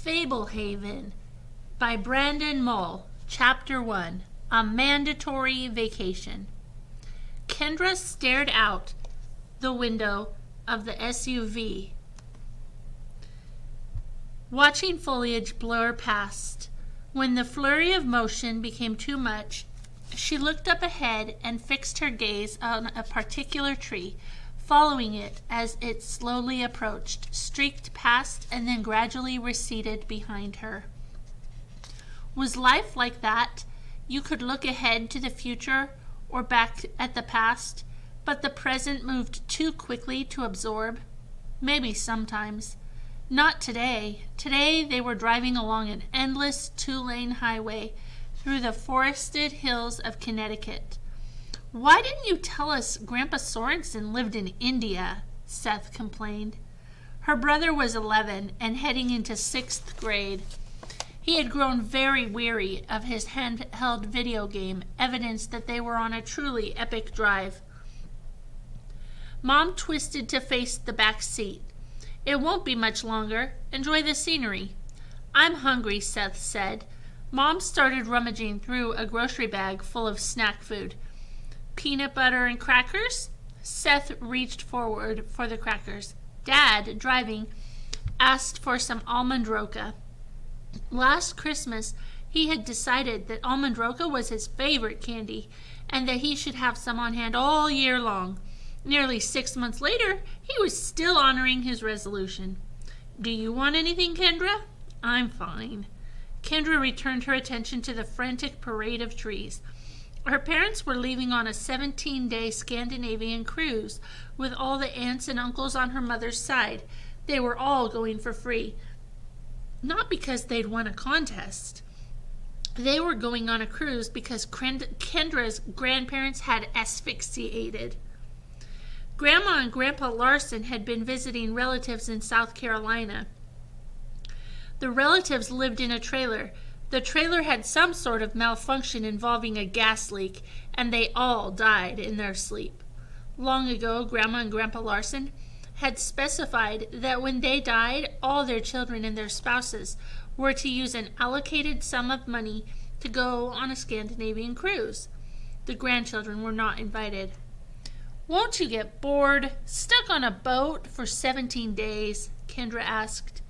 Fablehaven by Brandon Mull. Chapter 1. A Mandatory Vacation. Kendra stared out the window of the SUV, watching foliage blur past. When the flurry of motion became too much, she looked up ahead and fixed her gaze on a particular tree, following it as it slowly approached, streaked past, and then gradually receded behind her. Was life like that? You could look ahead to the future or back at the past, but the present moved too quickly to absorb? Maybe sometimes. Not today. Today they were driving along an endless two-lane highway through the forested hills of Connecticut. "Why didn't you tell us Grandpa Sorensen lived in India?" Seth complained. Her brother was 11 and heading into 6th grade. He had grown very weary of his handheld video game, evidence that they were on a truly epic drive. Mom twisted to face the back seat. "It won't be much longer. Enjoy the scenery." "I'm hungry," Seth said. Mom started rummaging through a grocery bag full of snack food. "Peanut butter and crackers?" Seth reached forward for the crackers. Dad, driving, asked for some almond roca. Last Christmas, he had decided that almond roca was his favorite candy and that he should have some on hand all year long. Nearly 6 months later, he was still honoring his resolution. "Do you want anything, Kendra?" "I'm fine." Kendra returned her attention to the frantic parade of trees. Her parents were leaving on a 17-day Scandinavian cruise with all the aunts and uncles on her mother's side. They were all going for free. Not because they'd won a contest. They were going on a cruise because Kendra's grandparents had asphyxiated. Grandma and Grandpa Larson had been visiting relatives in South Carolina. The relatives lived in a trailer. The trailer had some sort of malfunction involving a gas leak, and they all died in their sleep. Long ago, Grandma and Grandpa Larson had specified that when they died, all their children and their spouses were to use an allocated sum of money to go on a Scandinavian cruise. The grandchildren were not invited. "Won't you get bored, stuck on a boat for 17 days? Kendra asked.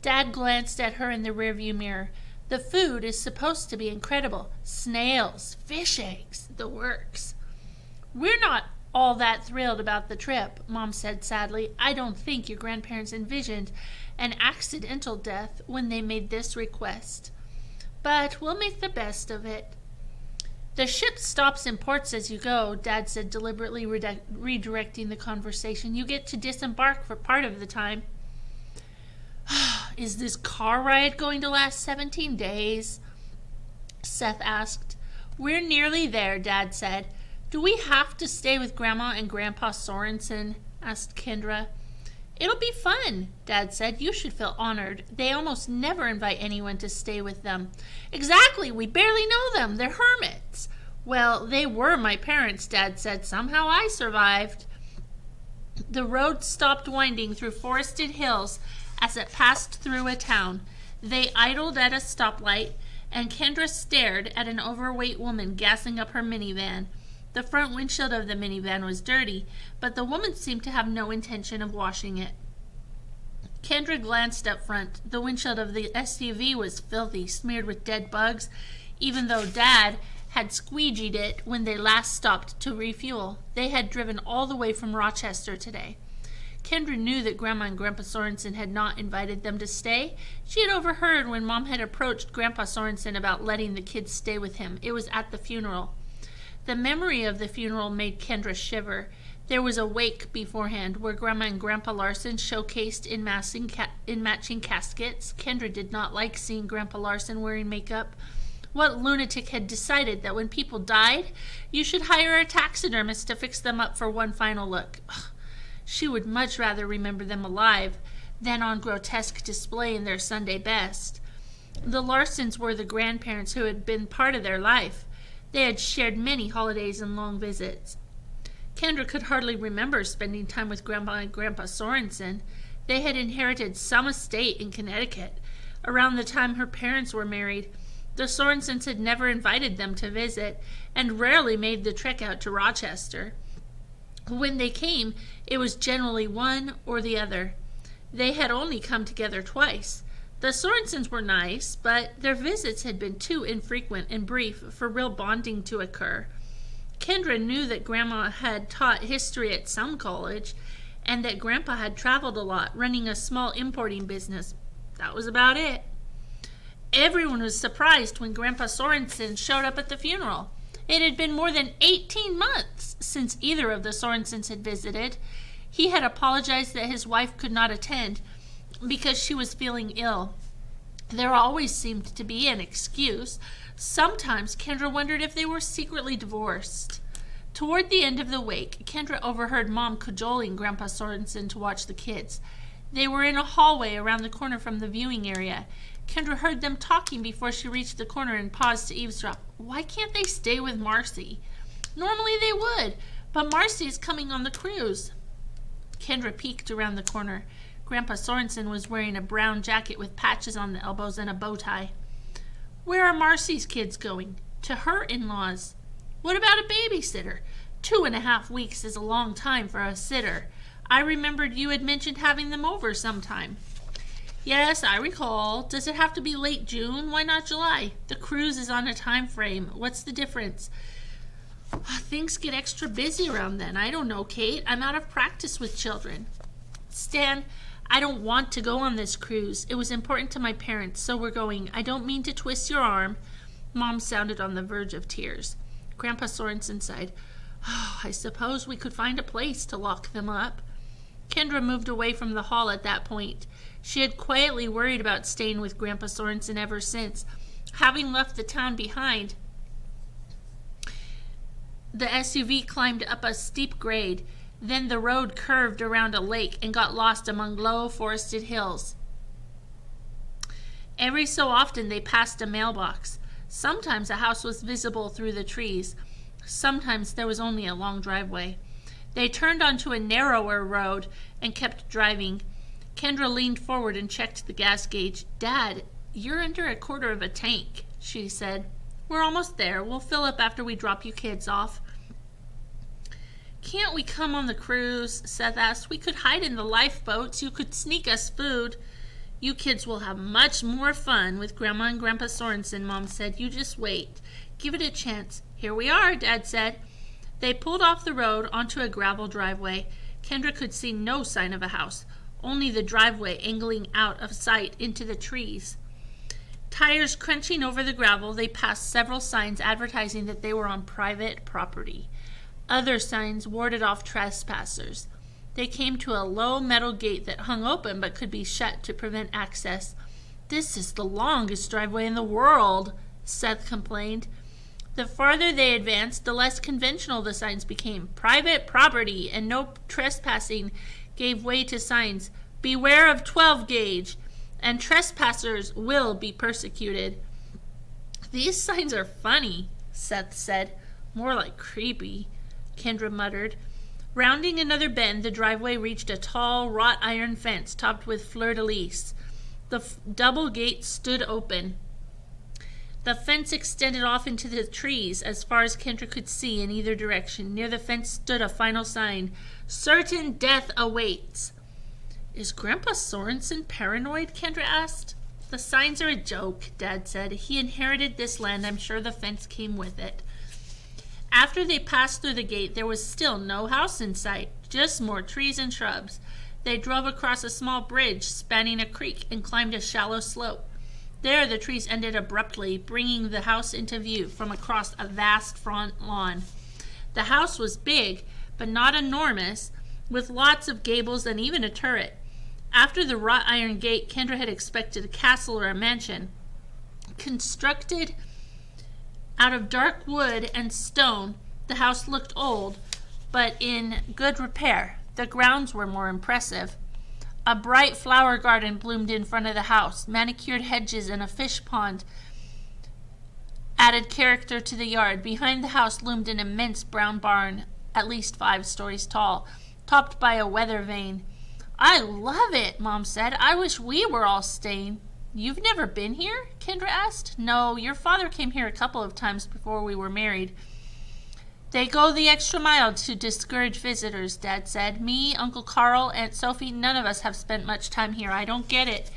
Dad glanced at her in the rearview mirror. "The food is supposed to be incredible. Snails, fish eggs, the works." "We're not all that thrilled about the trip," Mom said sadly. "I don't think your grandparents envisioned an accidental death when they made this request. But we'll make the best of it." "The ship stops in ports as you go," Dad said, deliberately redirecting the conversation. "You get to disembark for part of the time." "Is this car ride going to last 17 days? Seth asked. "We're nearly there," Dad said. "Do we have to stay with Grandma and Grandpa Sorensen?" asked Kendra. "It'll be fun," Dad said. "You should feel honored. They almost never invite anyone to stay with them." "Exactly. We barely know them. They're hermits." "Well, they were my parents," Dad said. "Somehow I survived." The road stopped winding through forested hills as it passed through a town. They idled at a stoplight, and Kendra stared at an overweight woman gassing up her minivan. The front windshield of the minivan was dirty, but the woman seemed to have no intention of washing it. Kendra glanced up front. The windshield of the SUV was filthy, smeared with dead bugs, even though Dad had squeegeed it when they last stopped to refuel. They had driven all the way from Rochester today. Kendra knew that Grandma and Grandpa Sorensen had not invited them to stay. She had overheard when Mom had approached Grandpa Sorensen about letting the kids stay with him. It was at the funeral. The memory of the funeral made Kendra shiver. There was a wake beforehand where Grandma and Grandpa Larson showcased in matching caskets. Kendra did not like seeing Grandpa Larson wearing makeup. What lunatic had decided that when people died, you should hire a taxidermist to fix them up for one final look? Ugh. She would much rather remember them alive than on grotesque display in their Sunday best. The Larsons were the grandparents who had been part of their life. They had shared many holidays and long visits. Kendra could hardly remember spending time with Grandma and Grandpa Sorensen. They had inherited some estate in Connecticut. around the time her parents were married. The Sorensens had never invited them to visit, and rarely made the trek out to Rochester. When they came, it was generally one or the other. They had only come together twice. The Sorensens were nice, but their visits had been too infrequent and brief for real bonding to occur. Kendra knew that Grandma had taught history at some college, and that Grandpa had traveled a lot, running a small importing business. That was about it. Everyone was surprised when Grandpa Sorensen showed up at the funeral. It had been more than 18 months since either of the Sorensens had visited. He had apologized that his wife could not attend because she was feeling ill. There always seemed to be an excuse. Sometimes Kendra wondered if they were secretly divorced. Toward the end of the wake, Kendra overheard Mom cajoling Grandpa Sorensen to watch the kids. They were in a hallway around the corner from the viewing area. Kendra heard them talking before she reached the corner and paused to eavesdrop. Why can't they stay with Marcy? Normally they would, but Marcy is coming on the cruise. Kendra peeked around the corner. Grandpa Sorensen was wearing a brown jacket with patches on the elbows and a bow tie. Where are Marcy's kids going? To her in-laws. What about a babysitter? 2.5 weeks is a long time for a sitter. I remembered you had mentioned having them over sometime. Yes, I recall. Does it have to be late June? Why not July? The cruise is on a time frame. What's the difference? Things get extra busy around then. I don't know, Kate. I'm out of practice with children. Stan, I don't want to go on this cruise. It was important to my parents, so we're going. I don't mean to twist your arm. Mom sounded on the verge of tears. Grandpa Sorensen sighed. I suppose we could find a place to lock them up. Kendra moved away from the hall at that point. She had quietly worried about staying with Grandpa Sorensen ever since. Having left the town behind, the SUV climbed up a steep grade. Then the road curved around a lake and got lost among low forested hills. Every so often they passed a mailbox. Sometimes a house was visible through the trees. Sometimes there was only a long driveway. They turned onto a narrower road and kept driving. Kendra leaned forward and checked the gas gauge. Dad, you're under 1/4 of a tank, she said. We're almost there. We'll fill up after we drop you kids off. Can't we come on the cruise? Seth asked. We could hide in the lifeboats. You could sneak us food. You kids will have much more fun with Grandma and Grandpa Sorensen, Mom said. You just wait. Give it a chance. Here we are, Dad said. They pulled off the road onto a gravel driveway. Kendra could see no sign of a house, only the driveway angling out of sight into the trees. Tires crunching over the gravel, they passed several signs advertising that they were on private property. Other signs warded off trespassers. They came to a low metal gate that hung open but could be shut to prevent access. This is the longest driveway in the world, Seth complained. The farther they advanced, the less conventional the signs became. Private property and no trespassing gave way to signs, beware of 12 gauge, and trespassers will be persecuted. These signs are funny, Seth said. More like creepy, Kendra muttered. Rounding another bend, the driveway reached a tall, wrought iron fence topped with fleur-de-lis. The double gate stood open. The fence extended off into the trees as far as Kendra could see in either direction. Near the fence stood a final sign, Certain death awaits. Is Grandpa Sorensen paranoid? Kendra asked. The signs are a joke, Dad said. He inherited this land. I'm sure the fence came with it. After they passed through the gate, there was still no house in sight, just more trees and shrubs. They drove across a small bridge spanning a creek and climbed a shallow slope. There the trees ended abruptly, bringing the house into view from across a vast front lawn. The house was big, but not enormous, with lots of gables and even a turret. After the wrought iron gate, Kendra had expected a castle or a mansion. Constructed out of dark wood and stone, the house looked old, but in good repair. The grounds were more impressive. A bright flower garden bloomed in front of the house. Manicured hedges and a fish pond added character to the yard. Behind the house loomed an immense brown barn, at least 5 stories tall, topped by a weather vane. I love it, Mom said. I wish we were all staying. You've never been here? Kendra asked. No, your father came here a couple of times before we were married. They go the extra mile to discourage visitors, Dad said. Me, Uncle Carl, Aunt Sophie, none of us have spent much time here. I don't get it.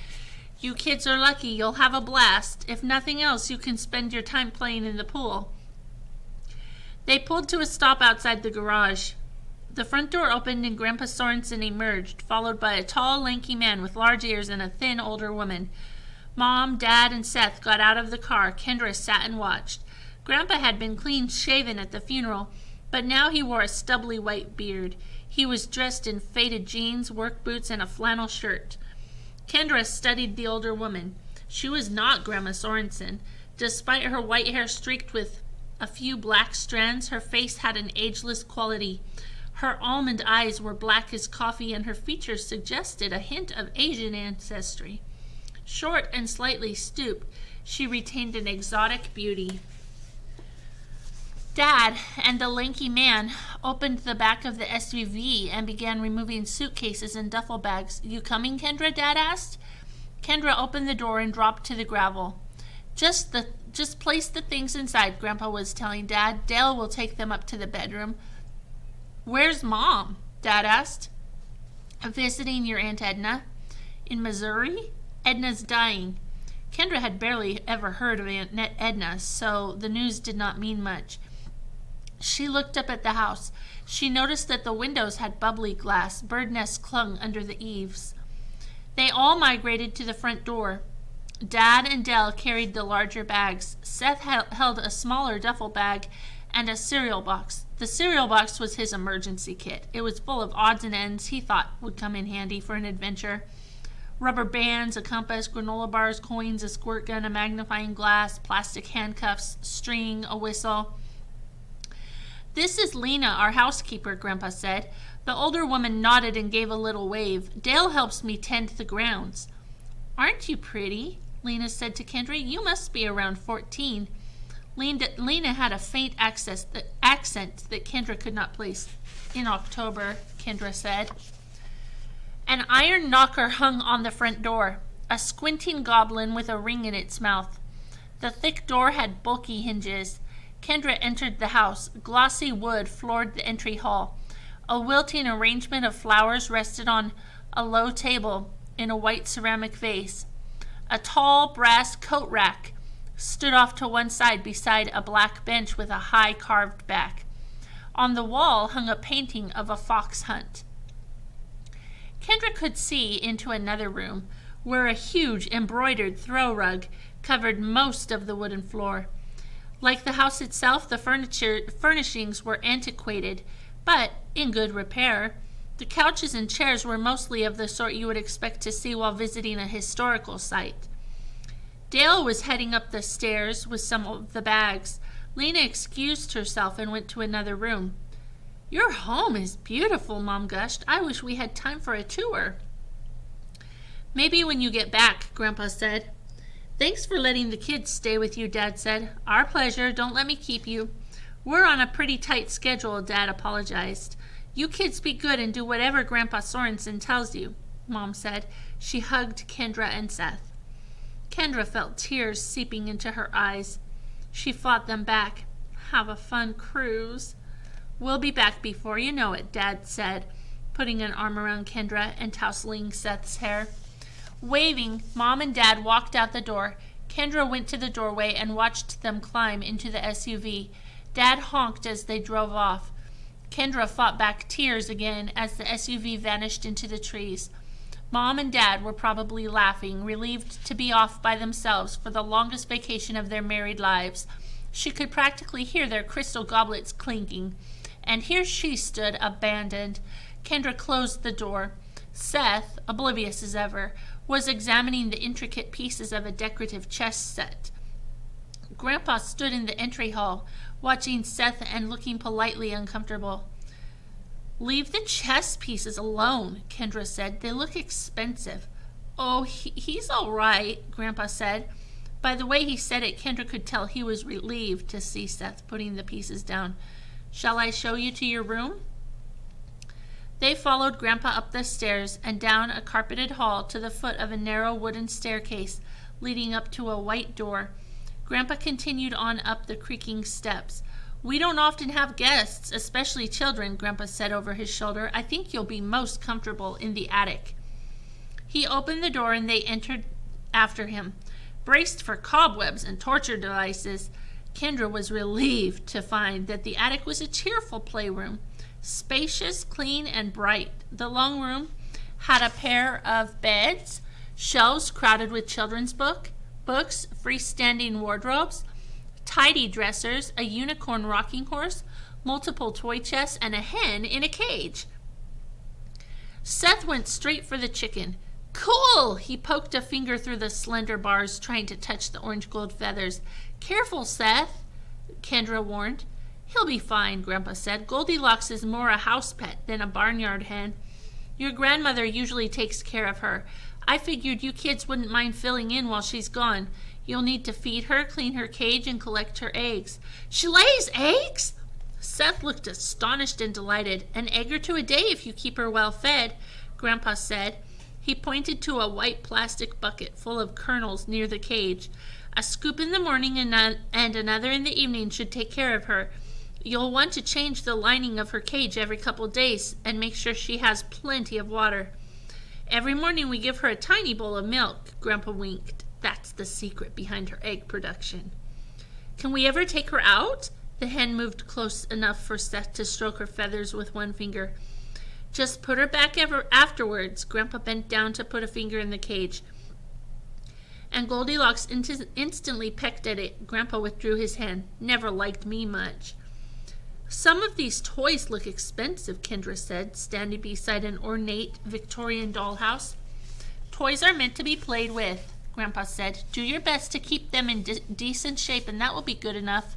You kids are lucky. You'll have a blast. If nothing else, you can spend your time playing in the pool. They pulled to a stop outside the garage. The front door opened and Grandpa Sorensen emerged, followed by a tall, lanky man with large ears and a thin, older woman. Mom, Dad, and Seth got out of the car. Kendra sat and watched. Grandpa had been clean-shaven at the funeral, but now he wore a stubbly white beard. He was dressed in faded jeans, work boots, and a flannel shirt. Kendra studied the older woman. She was not Grandma Sorensen. Despite her white hair streaked with a few black strands, her face had an ageless quality. Her almond eyes were black as coffee, and her features suggested a hint of Asian ancestry. Short and slightly stooped, she retained an exotic beauty. Dad and the lanky man opened the back of the SUV and began removing suitcases and duffel bags. You coming, Kendra? Dad asked. Kendra opened the door and dropped to the gravel. Just place the things inside, Grandpa was telling Dad. Dale will take them up to the bedroom. Where's Mom? Dad asked. Visiting your Aunt Edna. In Missouri? Edna's dying. Kendra had barely ever heard of Aunt Edna, so the news did not mean much. She looked up at the house. She noticed that the windows had bubbly glass. Bird nests clung under the eaves. They all migrated to the front door. Dad and Dell carried the larger bags. Seth held a smaller duffel bag and a cereal box. The cereal box was his emergency kit. It was full of odds and ends he thought would come in handy for an adventure. Rubber bands, a compass, granola bars, coins, a squirt gun, a magnifying glass, plastic handcuffs, string, a whistle. This is Lena, our housekeeper, Grandpa said. The older woman nodded and gave a little wave. Dale helps me tend the grounds. Aren't you pretty? Lena said to Kendra. You must be around 14. Lena had a faint accent that Kendra could not place. In October, Kendra said. An iron knocker hung on the front door, a squinting goblin with a ring in its mouth. The thick door had bulky hinges. Kendra entered the house. Glossy wood floored the entry hall. A wilting arrangement of flowers rested on a low table in a white ceramic vase. A tall brass coat rack stood off to one side beside a black bench with a high carved back. On the wall hung a painting of a fox hunt. Kendra could see into another room, where a huge embroidered throw rug covered most of the wooden floor. Like the house itself, the furnishings were antiquated, but in good repair. The couches and chairs were mostly of the sort you would expect to see while visiting a historical site. Dale was heading up the stairs with some of the bags. Lena excused herself and went to another room. Your home is beautiful, Mom gushed. I wish we had time for a tour. Maybe when you get back, Grandpa said. Thanks for letting the kids stay with you, Dad said. Our pleasure. Don't let me keep you. We're on a pretty tight schedule, Dad apologized. You kids be good and do whatever Grandpa Sorensen tells you, Mom said. She hugged Kendra and Seth. Kendra felt tears seeping into her eyes. She fought them back. Have a fun cruise. We'll be back before you know it, Dad said, putting an arm around Kendra and tousling Seth's hair. Waving, Mom and Dad walked out the door. Kendra went to the doorway and watched them climb into the SUV. Dad honked as they drove off. Kendra fought back tears again as the SUV vanished into the trees. Mom and Dad were probably laughing, relieved to be off by themselves for the longest vacation of their married lives. She could practically hear their crystal goblets clinking. And here she stood, abandoned. Kendra closed the door. Seth, oblivious as ever, was examining the intricate pieces of a decorative chess set. Grandpa stood in the entry hall, watching Seth and looking politely uncomfortable. Leave the chess pieces alone, Kendra said. They look expensive. Oh, he's all right, Grandpa said. By the way he said it, Kendra could tell he was relieved to see Seth putting the pieces down. Shall I show you to your room? They followed Grandpa up the stairs and down a carpeted hall to the foot of a narrow wooden staircase leading up to a white door. Grandpa continued on up the creaking steps. "We don't often have guests, especially children," Grandpa said over his shoulder. "I think you'll be most comfortable in the attic." He opened the door and they entered after him. Braced for cobwebs and torture devices, Kendra was relieved to find that the attic was a cheerful playroom, spacious, clean, and bright. The long room had a pair of beds, shelves crowded with children's books, freestanding wardrobes, tidy dressers, a unicorn rocking horse, multiple toy chests, and a hen in a cage. Seth went straight for the chicken. "Cool!" He poked a finger through the slender bars, trying to touch the orange gold feathers. "Careful, Seth," Kendra warned. "He'll be fine," Grandpa said. "Goldilocks is more a house pet than a barnyard hen. Your grandmother usually takes care of her. I figured you kids wouldn't mind filling in while she's gone. You'll need to feed her, clean her cage, and collect her eggs." "She lays eggs?" Seth looked astonished and delighted. "An egg or two a day if you keep her well fed," Grandpa said. He pointed to a white plastic bucket full of kernels near the cage. "A scoop in the morning and another in the evening should take care of her. You'll want to change the lining of her cage every couple days and make sure she has plenty of water. Every morning we give her a tiny bowl of milk." Grandpa winked. "That's the secret behind her egg production." "Can we ever take her out?" The hen moved close enough for Seth to stroke her feathers with one finger. "Just put her back afterwards." Grandpa bent down to put a finger in the cage, and Goldilocks instantly pecked at it. Grandpa withdrew his hand. "Never liked me much." "Some of these toys look expensive," Kendra said, standing beside an ornate Victorian dollhouse. "Toys are meant to be played with," Grandpa said. "Do your best to keep them in decent shape, and that will be good enough."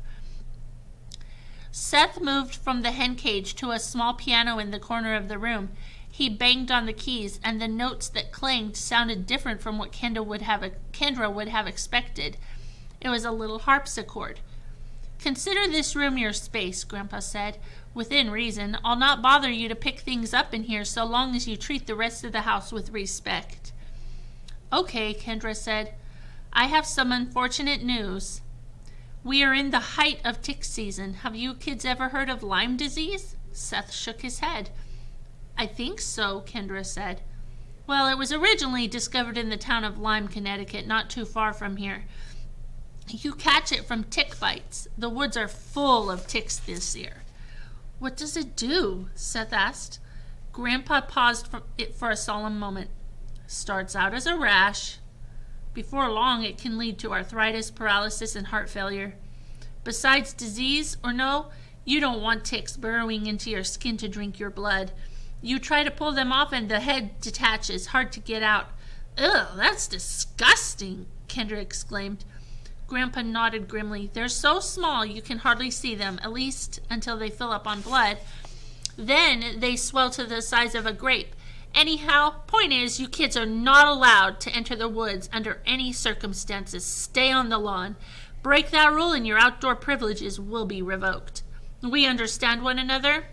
Seth moved from the hen cage to a small piano in the corner of the room. He banged on the keys, and the notes that clanged sounded different from what Kendra would have expected. It was a little harpsichord. "Consider this room your space," Grandpa said. "Within reason. I'll not bother you to pick things up in here so long as you treat the rest of the house with respect." "Okay," Kendra said. "I have some unfortunate news. We are in the height of tick season. Have you kids ever heard of Lyme disease?" Seth shook his head. "I think so," Kendra said. "Well, it was originally discovered in the town of Lyme, Connecticut, not too far from here. You catch it from tick bites. The woods are full of ticks this year." "What does it do?" Seth asked. Grandpa paused for a solemn moment. "Starts out as a rash. Before long, it can lead to arthritis, paralysis, and heart failure. Besides, disease or no, you don't want ticks burrowing into your skin to drink your blood. You try to pull them off and the head detaches, hard to get out." "Ugh, that's disgusting," Kendra exclaimed. Grandpa nodded grimly. "They're so small you can hardly see them, at least until they fill up on blood. Then they swell to the size of a grape. Anyhow, point is, you kids are not allowed to enter the woods under any circumstances. Stay on the lawn. Break that rule and your outdoor privileges will be revoked. We understand one another?"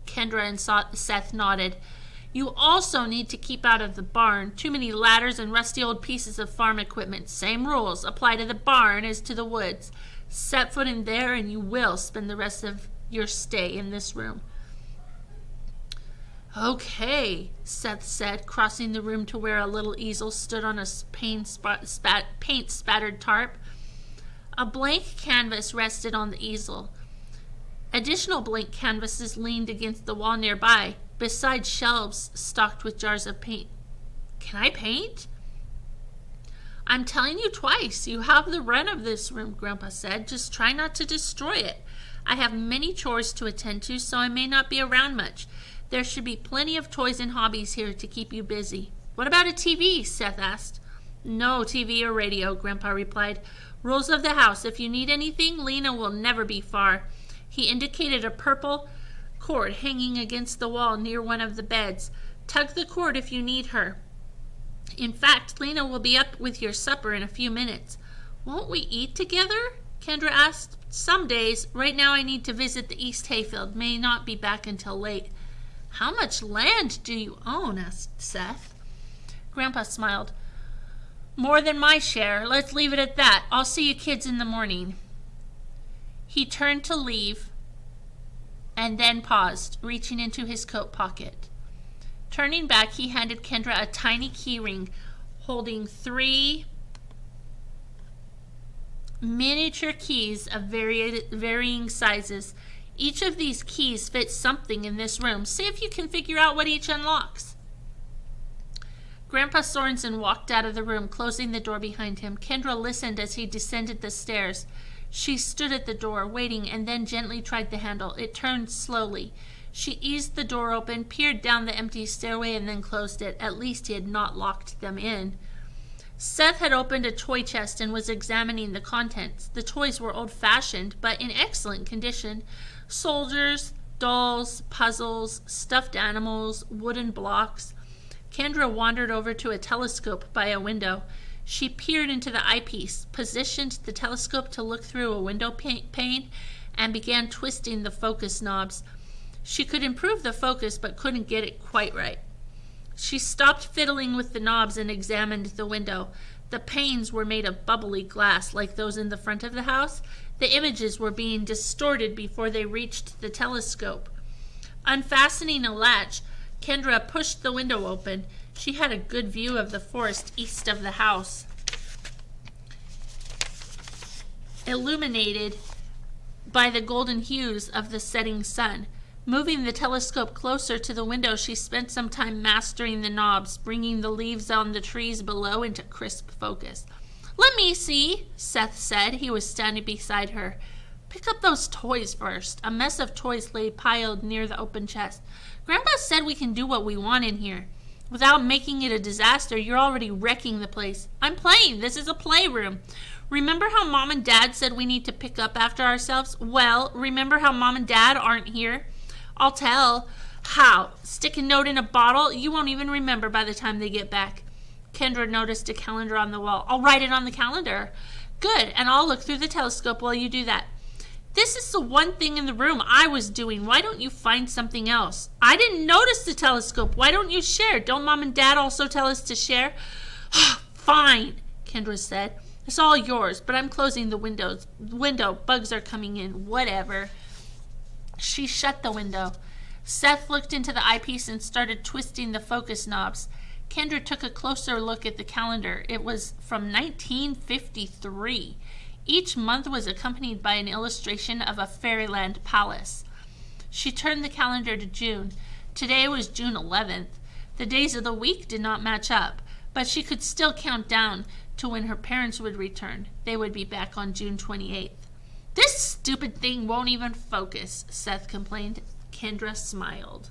Kendra and Seth nodded. "You also need to keep out of the barn. Too many ladders and rusty old pieces of farm equipment. Same rules apply to the barn as to the woods. Set foot in there and you will spend the rest of your stay in this room." "Okay," Seth said, crossing the room to where a little easel stood on a paint-spattered tarp. A blank canvas rested on the easel. Additional blank canvases leaned against the wall nearby, besides shelves stocked with jars of paint. "Can I paint?" "I'm telling you twice. You have the run of this room," Grandpa said. "Just try not to destroy it. I have many chores to attend to, so I may not be around much. There should be plenty of toys and hobbies here to keep you busy." "What about a TV?" Seth asked. "No TV or radio," Grandpa replied. "Rules of the house. If you need anything, Lena will never be far." He indicated a purple cord hanging against the wall near one of the beds. "Tug the cord if you need her. In fact, Lena will be up with your supper in a few minutes." "Won't we eat together?" Kendra asked. "Some days. Right now I need to visit the East Hayfield. May not be back until late." "How much land do you own?" asked Seth. Grandpa smiled. More than my share. Let's leave it at that. I'll see you kids in the morning. He turned to leave and then paused, reaching into his coat pocket. Turning back, he handed Kendra a tiny key ring holding 3 miniature keys of varying sizes. Each of these keys fits something in this room. See if you can figure out what each unlocks. Grandpa Sorensen walked out of the room, closing the door behind him. Kendra listened as he descended the stairs. She stood at the door, waiting, and then gently tried the handle. It turned slowly. She eased the door open, peered down the empty stairway, and then closed it. At least he had not locked them in. Seth had opened a toy chest and was examining the contents. The toys were old-fashioned, but in excellent condition. Soldiers, dolls, puzzles, stuffed animals, wooden blocks. Kendra wandered over to a telescope by a window. She peered into the eyepiece, positioned the telescope to look through a window pane, and began twisting the focus knobs. She could improve the focus, but couldn't get it quite right. She stopped fiddling with the knobs and examined the window. The panes were made of bubbly glass, like those in the front of the house. The images were being distorted before they reached the telescope. Unfastening a latch, Kendra pushed the window open. She had a good view of the forest east of the house, illuminated by the golden hues of the setting sun. Moving the telescope closer to the window, she spent some time mastering the knobs, bringing the leaves on the trees below into crisp focus. "Let me see," Seth said. He was standing beside her. "Pick up those toys first." A mess of toys lay piled near the open chest. "Grandpa said we can do what we want in here. Without making it a disaster, you're already wrecking the place." "I'm playing. This is a playroom. Remember how Mom and Dad said we need to pick up after ourselves? Well, remember how Mom and Dad aren't here? I'll tell. How? Stick a note in a bottle? You won't even remember by the time they get back." Kendra noticed a calendar on the wall. "I'll write it on the calendar." "Good, and I'll look through the telescope while you do that." "This is the one thing in the room I was doing. Why don't you find something else?" "I didn't notice the telescope. Why don't you share? Don't Mom and Dad also tell us to share?" "Fine," Kendra said. "It's all yours, but I'm closing the window. Bugs are coming in. Whatever." She shut the window. Seth looked into the eyepiece and started twisting the focus knobs. Kendra took a closer look at the calendar. It was from 1953. Each month was accompanied by an illustration of a fairyland palace. She turned the calendar to June. Today was June 11th. The days of the week did not match up, but she could still count down to when her parents would return. They would be back on June 28th. "This stupid thing won't even focus," Seth complained. Kendra smiled.